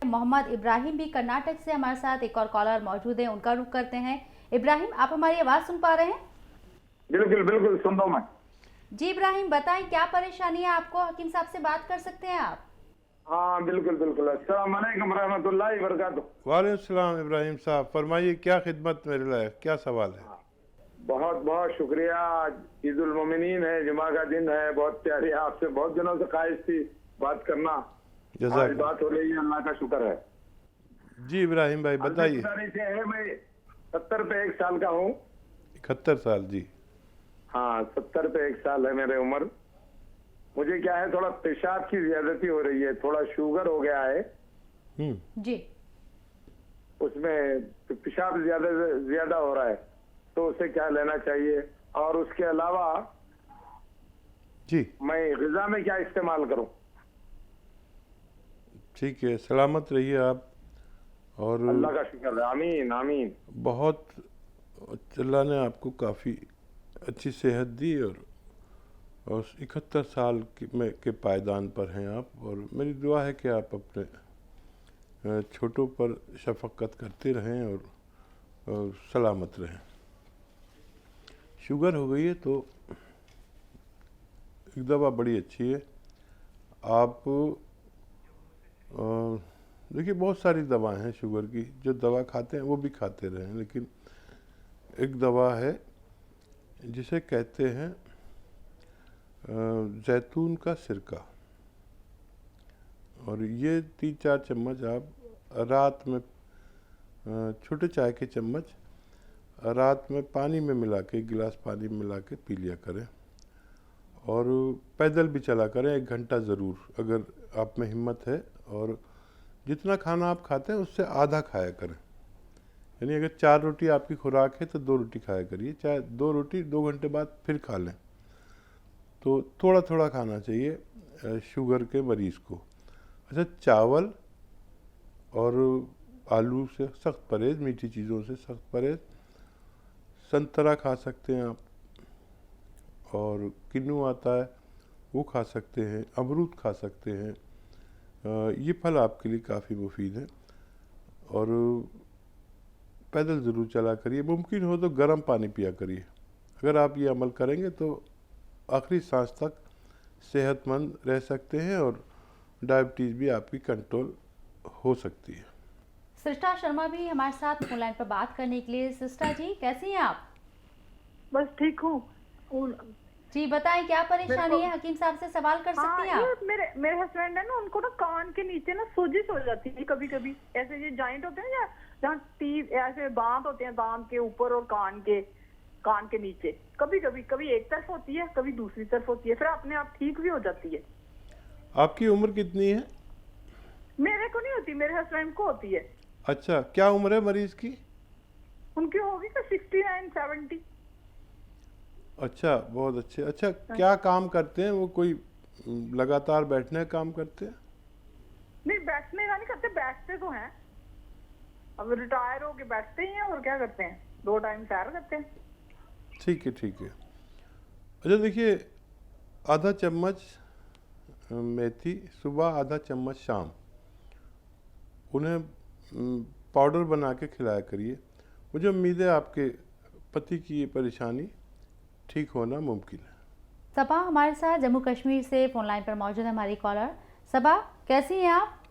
मोहम्मद इब्राहिम भी कर्नाटक से हमारे साथ एक और कॉलर मौजूद है, उनका रुख करते हैं। इब्राहिम, आप हमारी आवाज़ सुन पा रहे हैं? बिल्कुल बिल्कुल सुन रहा हूं मैं। जी इब्राहिम, बताएं क्या परेशानी है आपको? हकीम साहब से बात कर सकते हैं आप? हाँ बिल्कुल बिल्कुल। अस्सलाम वालेकुम रहमतुल्लाहि व बरकातुहू। वालेकुम सलाम इब्राहिम साहब, फरमाइए क्या खिदमत मेरे लिए, क्या सवाल है? बहुत बहुत शुक्रिया। ईद उल मोमिनीन है, जुमा का दिन है, बहुत प्यारी। आपसे बहुत दिनों से ख्वाहिश थी बात करना, आज बात हो रही है, अल्लाह का शुक्र है। जी इब्राहिम भाई बताइए। मैं 70 पे 1 साल का हूँ। 71 साल? जी हाँ, 70 पे 1 साल है मेरी उम्र। मुझे क्या है, थोड़ा पेशाब की ज्यादती हो रही है, थोड़ा शुगर हो गया है जी। उसमें पेशाब ज्यादा हो रहा है, तो उसे क्या लेना चाहिए? और उसके अलावा जी मैं ग़िज़ा में क्या इस्तेमाल करूं? ठीक है, सलामत रहिए आप। और अल्लाह का शुक्र है, आमीन आमीन। बहुत अल्लाह ने आपको काफ़ी अच्छी सेहत दी और 71 साल के पायदान पर हैं आप। और मेरी दुआ है कि आप अपने छोटों पर शफ़क़त करते रहें और सलामत रहें। शुगर हो गई है तो एक दवा बड़ी अच्छी है। आप देखिए, बहुत सारी दवाएं हैं शुगर की, जो दवा खाते हैं वो भी खाते रहें, लेकिन एक दवा है जिसे कहते हैं जैतून का सिरका। और ये 3-4 चम्मच आप रात में, छोटे चाय के चम्मच रात में पानी में मिला के, गिलास पानी में मिला के पी लिया करें। और पैदल भी चला करें 1 घंटा ज़रूर, अगर आप में हिम्मत है। और जितना खाना आप खाते हैं उससे आधा खाया करें। यानी अगर 4 रोटी आपकी खुराक है तो 2 रोटी खाया करिए, चाहे 2 रोटी 2 घंटे बाद फिर खा लें। तो थोड़ा थोड़ा खाना चाहिए शुगर के मरीज़ को। अच्छा, चावल और आलू से सख्त परहेज़, मीठी चीज़ों से सख्त परहेज़। संतरा खा सकते हैं आप, और किन्नू आता है वो खा सकते हैं, अमरूद खा सकते हैं। ये फल आपके लिए काफ़ी मुफीद है। और पैदल ज़रूर चला करिए, मुमकिन हो तो गर्म पानी पिया करिए। अगर आप ये अमल करेंगे तो आखिरी सांस तक सेहतमंद रह सकते हैं और डायबिटीज़ भी आपकी कंट्रोल हो सकती है। सृष्टा शर्मा भी हमारे साथ फोन लाइन पर बात करने के लिए। सृष्टा जी, कैसी हैं आप? बस ठीक हूँ। जी बताएं क्या परेशानी है, हकीम साहब से सवाल कर सकती हैं आप? मेरे हस्बैंड है ना, उनको ना कान के नीचे ना सोजिश हो जाती है कभी कभी। ऐसे ये जॉइंट होते हैं ना, जहाँ टीथ ऐसे दांत होते हैं, दांत के ऊपर और कान के नीचे, कभी एक तरफ होती है, कभी दूसरी तरफ होती है, फिर अपने आप ठीक भी हो जाती है। आपकी उम्र कितनी है? मेरे को नहीं होती, मेरे हस्बैंड को होती है। अच्छा, क्या उम्र है मरीज की? उनकी होगी 69-70। अच्छा, बहुत अच्छे। अच्छा, क्या काम करते हैं वो? कोई लगातार बैठने का काम करते हैं? नहीं, बैठने का नहीं करते, बैठते तो हैं, अब रिटायर होके बैठते ही हैं, और क्या करते हैं, 2 टाइम सैर करते हैं। ठीक है ठीक है। अच्छा देखिए, आधा चम्मच मेथी सुबह, आधा चम्मच शाम, उन्हें पाउडर बना के खिलाया करिए। मुझे उम्मीद है आपके पति की ये परेशानी ठीक होना मुमकिन है। सबा हमारे साथ जम्मू कश्मीर से फोन लाइन पर मौजूद है हमारी कॉलर। सबा, कैसी हैं आप?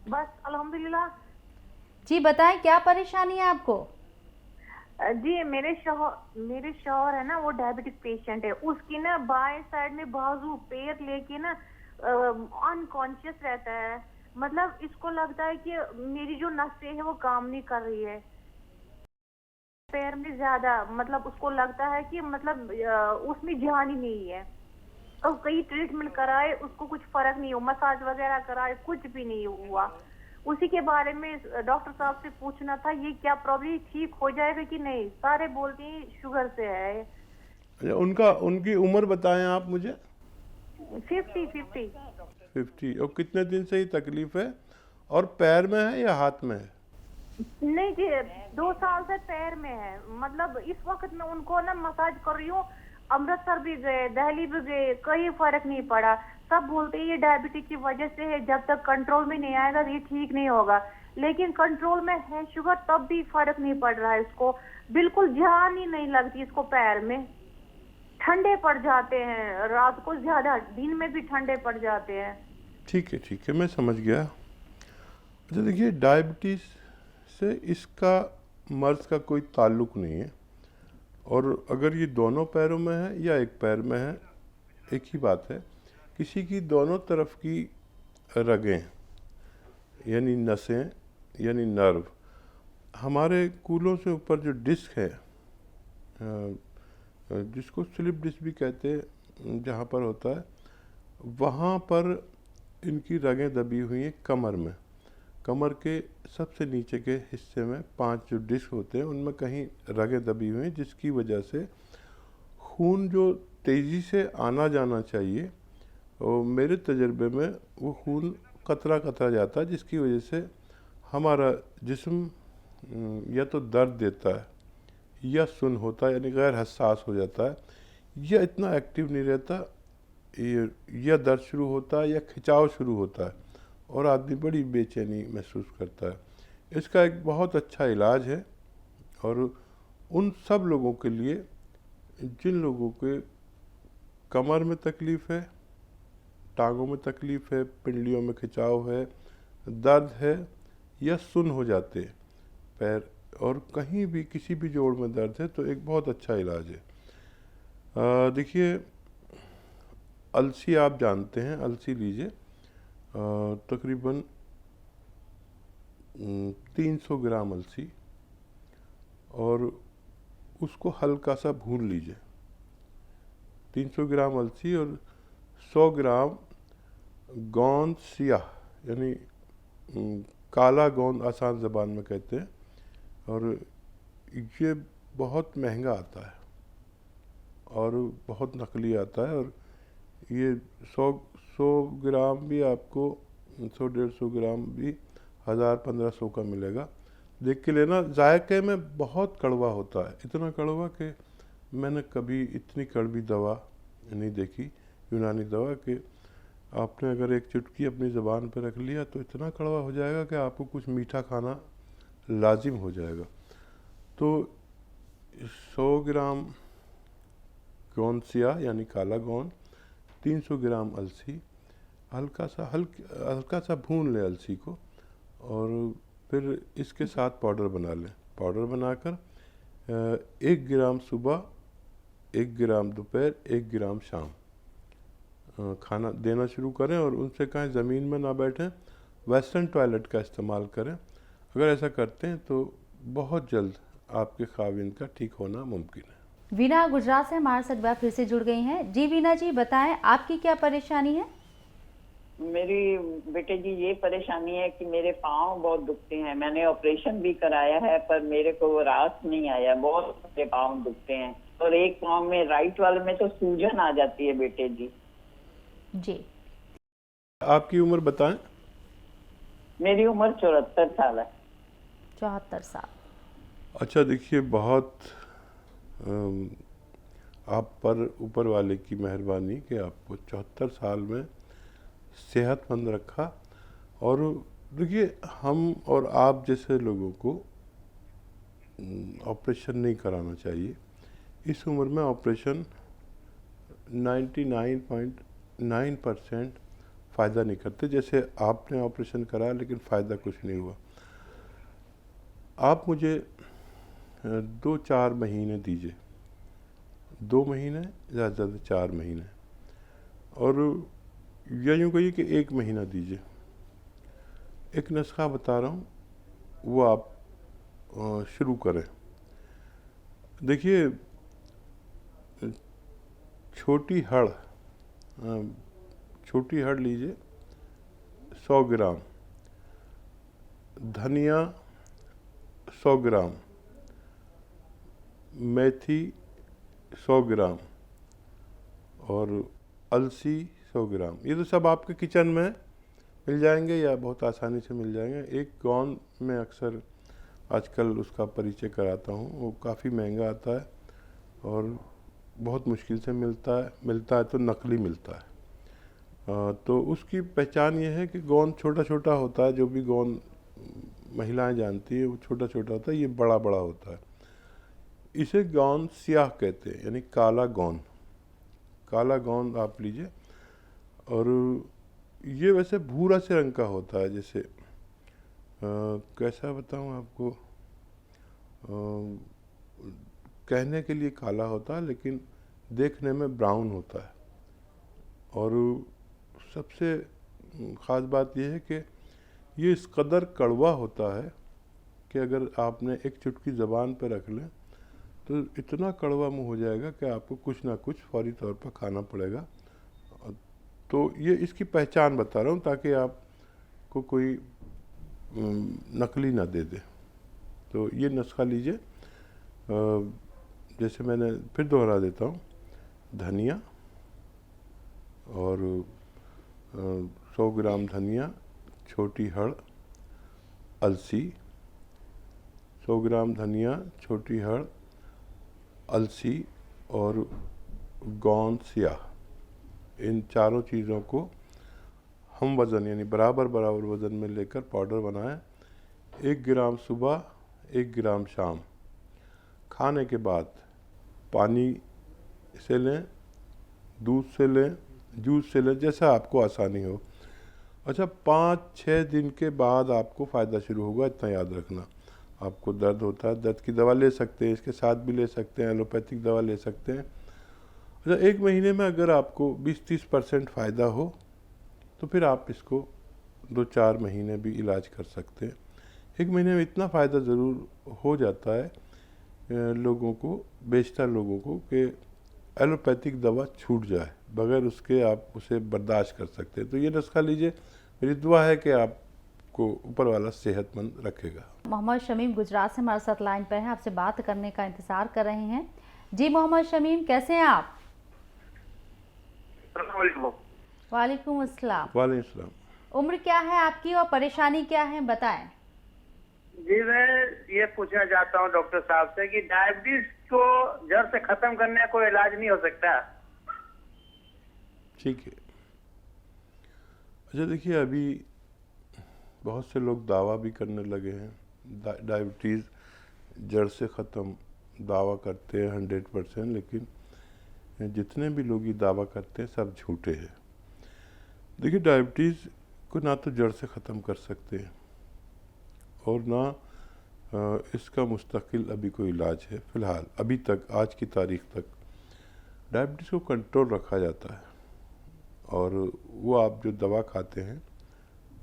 बस अल्हम्दुलिल्लाह। जी बताएं क्या परेशानी है आपको? जी, मेरे शौहर है ना, वो डायबिटिक पेशेंट है। उसकी ना बाएं साइड में बाजू पैर लेके ना अनकॉन्शियस रहता है। मतलब इसको लगता है कि मेरी जो नसें हैं वो काम नहीं कर रही है पैर में ज्यादा। मतलब उसको लगता है कि मतलब उसमें जान ही नहीं है। और कई ट्रीटमेंट कराए, उसको कुछ फर्क नहीं हुआ, मसाज वगैरह कराए, कुछ भी नहीं हुआ। उसी के बारे में डॉक्टर साहब से पूछना था, ये क्या प्रॉब्लम ठीक हो जाएगा कि नहीं? सारे बोलते हैं शुगर से है। अच्छा, उनकी उम्र बताएं आप मुझे। 50। और कितने दिन से ही तकलीफ है? और पैर में है या हाथ में है? नहीं जी, 2 साल से पैर में है। मतलब इस वक्त मैं उनको ना मसाज कर रही हूँ, अमृतसर भी गए, दिल्ली भी गए, कहीं फर्क नहीं पड़ा। सब बोलते हैं ये डायबिटीज की वजह से है, जब तक कंट्रोल में नहीं आएगा ये ठीक नहीं होगा। लेकिन कंट्रोल में है शुगर, तब भी फर्क नहीं पड़ रहा है इसको, बिल्कुल जान ही नहीं लगती इसको, पैर में ठंडे पड़ जाते हैं, रात को ज्यादा, दिन में भी ठंडे पड़ जाते हैं। ठीक है, मैं समझ गया। अच्छा देखिए, डायबिटीज़ से इसका मर्ज का कोई ताल्लुक नहीं है, और अगर ये दोनों पैरों में है या एक पैर में है, एक ही बात है। किसी की दोनों तरफ की रगें यानी नसें यानी नर्व, हमारे कूलों से ऊपर जो डिस्क है, जिसको स्लिप डिस्क भी कहते हैं, जहाँ पर होता है, वहाँ पर इनकी रगें दबी हुई हैं कमर में। कमर के सबसे नीचे के हिस्से में 5 जो डिस्क होते हैं उनमें कहीं रगें दबी हुई हैं, जिसकी वजह से खून जो तेज़ी से आना जाना चाहिए, और मेरे तजर्बे में वो खून कतरा कतरा जाता है, जिसकी वजह से हमारा जिस्म या तो दर्द देता है या सुन्न होता है, यानी गैर हसास हो जाता है, या इतना एक्टिव नहीं रहता, या दर्द शुरू होता है या खिंचाव शुरू होता है, और आदमी बड़ी बेचैनी महसूस करता है। इसका एक बहुत अच्छा इलाज है, और उन सब लोगों के लिए जिन लोगों के कमर में तकलीफ़ है, टांगों में तकलीफ़ है, पिंडलियों में खिंचाव है, दर्द है, या सुन्न हो जाते हैं पैर, और कहीं भी किसी भी जोड़ में दर्द है, तो एक बहुत अच्छा इलाज है। देखिए, अलसी आप जानते हैं, अलसी लीजिए, तकरीबन 300 ग्राम अलसी, और उसको हल्का सा भून लीजिए। 300 ग्राम अलसी और 100 ग्राम गोंद सियाह, यानी काला गोंद आसान ज़बान में कहते हैं, और ये बहुत महंगा आता है और बहुत नकली आता है, और ये 100 ग्राम भी आपको 100-150 ग्राम भी 1000-1500 का मिलेगा। देख के लेना। जायके में बहुत कड़वा होता है, इतना कड़वा कि मैंने कभी इतनी कड़वी दवा नहीं देखी, यूनानी दवा, कि आपने अगर एक चुटकी अपनी ज़बान पर रख लिया तो इतना कड़वा हो जाएगा कि आपको कुछ मीठा खाना लाजिम हो जाएगा। तो 100 ग्राम गोंद सियाह यानी काला गोंद, 300 ग्राम अलसी, हल्का सा भून लें अलसी को, और फिर इसके साथ पाउडर बना लें। पाउडर बनाकर 1 ग्राम सुबह, 1 ग्राम दोपहर, 1 ग्राम शाम खाना देना शुरू करें, और उनसे कहें ज़मीन में ना बैठें, वेस्टर्न टॉयलेट का इस्तेमाल करें। अगर ऐसा करते हैं तो बहुत जल्द आपके खाविंद का ठीक होना मुमकिन है। वीना गुजरात से हमारे साथ बात फिर से जुड़ गई हैं। जी वीना जी, बताएं आपकी क्या परेशानी है? मेरी बेटे जी ये परेशानी है कि मेरे पाँव बहुत दुखते हैं। मैंने ऑपरेशन भी कराया है पर मेरे को वो राहत नहीं आया, बहुत मेरे पाँव दुखते हैं, और एक पाँव में, राइट वाले में तो सूजन आ जाती है बेटे जी। जी, आपकी उम्र बताएं। मेरी उम्र 74 साल है। 74 साल। अच्छा, देखिए, बहुत आप पर ऊपर वाले की मेहरबानी कि आपको 74 साल में सेहतमंद रखा। और देखिए, हम और आप जैसे लोगों को ऑपरेशन नहीं कराना चाहिए। इस उम्र में ऑपरेशन 99.9% फ़ायदा नहीं करते। जैसे आपने ऑपरेशन कराया लेकिन फ़ायदा कुछ नहीं हुआ। आप मुझे 2-4 महीने दीजिए, 2 महीने, ज़्यादा से ज़्यादा 4 महीने, और या यूँ कहिए कि 1 महीना दीजिए। एक नुस्खा बता रहा हूँ, वो आप शुरू करें। देखिए, छोटी हड़ लीजिए 100 ग्राम, धनिया 100 ग्राम, मेथी 100 ग्राम, और अलसी 100 ग्राम। ये तो सब आपके किचन में मिल जाएंगे या बहुत आसानी से मिल जाएंगे। एक गोंद में अक्सर आजकल उसका परिचय कराता हूँ, वो काफ़ी महंगा आता है और बहुत मुश्किल से मिलता है तो नकली मिलता है। तो उसकी पहचान ये है कि गोंद छोटा छोटा होता है, जो भी गोंद महिलाएं जानती है वो छोटा छोटा होता है, ये बड़ा बड़ा होता है। इसे गोंद स्याह कहते हैं, यानी काला गोंद। काला गोंद आप लीजिए, और ये वैसे भूरा से रंग का होता है। जैसे कैसा बताऊं आपको, कहने के लिए काला होता है लेकिन देखने में ब्राउन होता है। और सबसे ख़ास बात यह है कि ये इस कदर कड़वा होता है कि अगर आपने एक चुटकी ज़बान पर रख लें तो इतना कड़वा मुंह हो जाएगा कि आपको कुछ ना कुछ फौरी तौर पर खाना पड़ेगा। तो ये इसकी पहचान बता रहा हूँ ताकि आपको कोई नकली ना दे दे। तो ये नुस्खा लीजिए, जैसे मैंने फिर दोहरा देता हूँ, धनिया और 100 ग्राम धनिया, छोटी हड़, अलसी, 100 ग्राम धनिया, छोटी हड़, अलसी और गोंद स्याह, इन चारों चीज़ों को हम वज़न यानी बराबर बराबर वज़न में लेकर पाउडर बनाएं। 1 ग्राम सुबह, 1 ग्राम शाम। खाने के बाद पानी से लें, दूध से लें, जूस से लें, जैसा आपको आसानी हो। अच्छा, 5-6 दिन के बाद आपको फ़ायदा शुरू होगा, इतना याद रखना। आपको दर्द होता है, दर्द की दवा ले सकते हैं, इसके साथ भी ले सकते हैं, एलोपैथिक दवा ले सकते हैं। अच्छा, 1 महीने में अगर आपको 20-30% फ़ायदा हो तो फिर आप इसको 2-4 महीने भी इलाज कर सकते हैं। 1 महीने में इतना फ़ायदा ज़रूर हो जाता है लोगों को, बेशतर लोगों को, कि एलोपैथिक दवा छूट जाए, बगैर उसके आप उसे बर्दाश्त कर सकते हैं। तो ये नुस्खा लीजिए, मेरी दुआ है कि आपको ऊपर वाला सेहतमंद रखेगा। मोहम्मद शमीम गुजरात से हमारे साथ लाइन पर हैं, आपसे बात करने का इंतज़ार कर रहे हैं। जी मोहम्मद शमीम, कैसे हैं आप? वालेकुम अस्सलाम। वालेकुम अस्सलाम। उम्र क्या है आपकी और परेशानी क्या है, बताएं। जी, मैं ये पूछना चाहता हूँ डॉक्टर साहब से कि डायबिटीज को जड़ से खत्म करने का कोई इलाज नहीं हो सकता? ठीक है। अच्छा देखिए, अभी बहुत से लोग दावा भी करने लगे हैं, डायबिटीज़ जड़ से ख़त्म दावा करते हैं 100%, लेकिन जितने भी लोग ये दावा करते हैं सब झूठे हैं। देखिए, डायबिटीज़ को ना तो जड़ से ख़त्म कर सकते हैं और ना इसका मुस्तकिल अभी कोई इलाज है। फ़िलहाल अभी तक, आज की तारीख़ तक, डायबिटीज़ को कंट्रोल रखा जाता है और वो आप जो दवा खाते हैं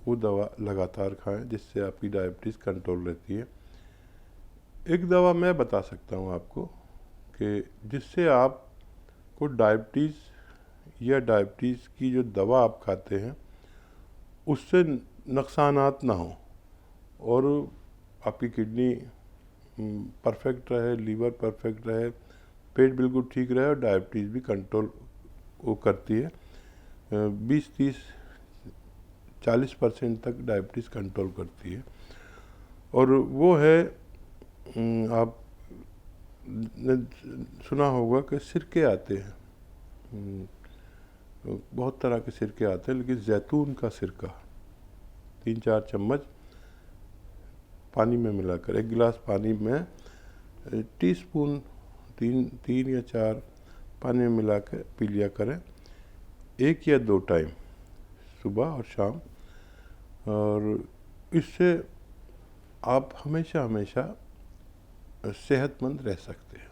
वो दवा लगातार खाएं, जिससे आपकी डायबिटीज़ कंट्रोल रहती है। एक दवा मैं बता सकता हूँ आपको कि जिससे आपको डायबिटीज़ या डायबिटीज़ की जो दवा आप खाते हैं उससे नुकसानात ना हो और आपकी किडनी परफेक्ट रहे, लीवर परफेक्ट रहे, पेट बिल्कुल ठीक रहे और डायबिटीज़ भी कंट्रोल वो करती है। 20-30-40% तक डायबिटीज़ कंट्रोल करती है। और वो है, आप ने सुना होगा कि सिरके आते हैं, बहुत तरह के सिरके आते हैं, लेकिन जैतून का सिरका 3-4 चम्मच पानी में मिलाकर, 1 गिलास पानी में टीस्पून 3 या 4 पानी में मिला कर पी लिया करें, 1 या 2 टाइम, सुबह और शाम। और इससे आप हमेशा हमेशा सेहतमंद रह सकते हैं।